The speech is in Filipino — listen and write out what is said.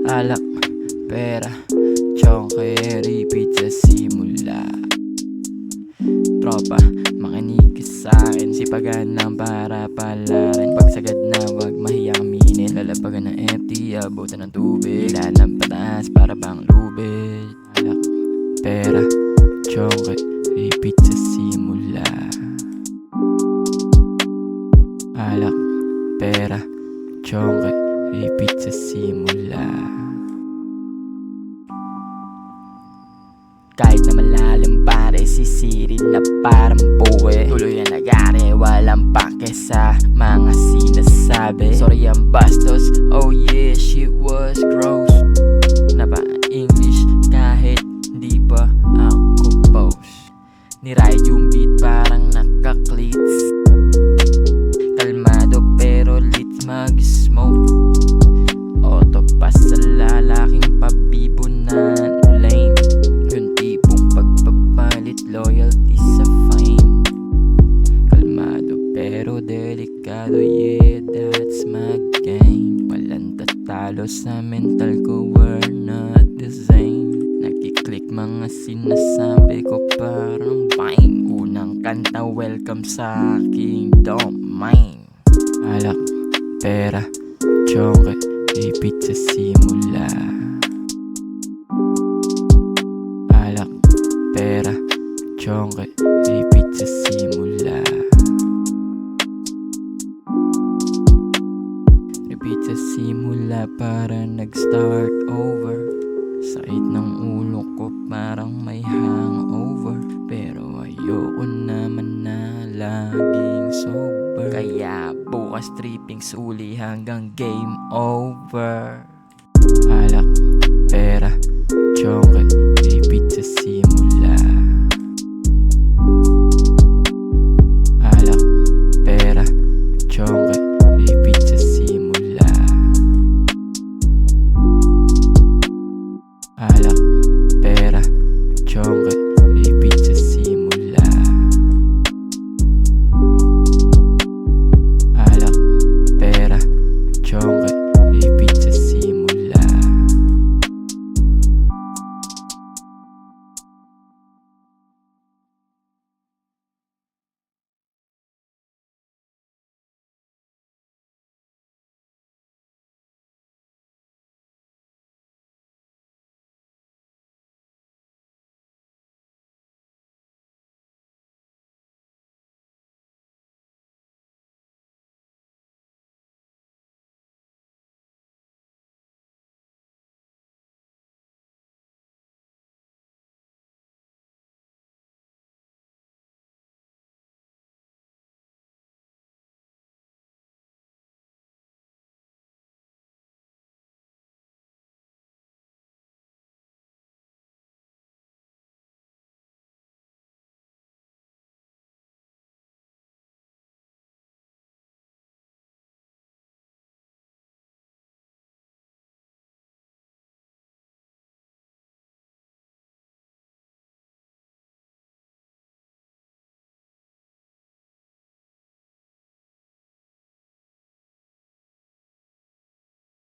Alak, pera, tsonke, repeat sa simula. Tropa, makinig ka sa'kin, sipagan lang para palarin. Pagsagad na wag mahiyang aminin, lalabagan ng empty, abutan ng tubig, lalang pataas para bang lubid. Alak, pera, tsonke, repeat sa simula. Alak, pera, tsonke, repeat sa simula. Kahit na malalim pare, sisirin na parang buwe. Tuloy ang nagari, walang pake sa mga sinasabi. Sorry ang bastos, oh yeah, shit was gross. Napa-English kahit di pa ako post. Niride yung beat parang naka-cleats. Kalmado pero lit mag-smoke. Auto pa sa lalaking pabibunan. Lame, yung tipong pagpapalit loyalty sa fame. Kalmado pero delikado, yeah, that's my game. Walang tatalo sa mental ko, we're not the same. Nagkiklik mga sinasabi ko parang vine. Unang kanta, welcome sa aking domain. Alak, pera, tsonke, repeat sa simula. Alak, pera, tsonke, repeat sa simula. Repeat sa simula para nag-start over. Sakit ng ulo ko parang may hangover, pero ayoko naman na laging sober. Kaya bukas tripping suli hanggang game over. Alak, pera, tsonke, repeat sa simula.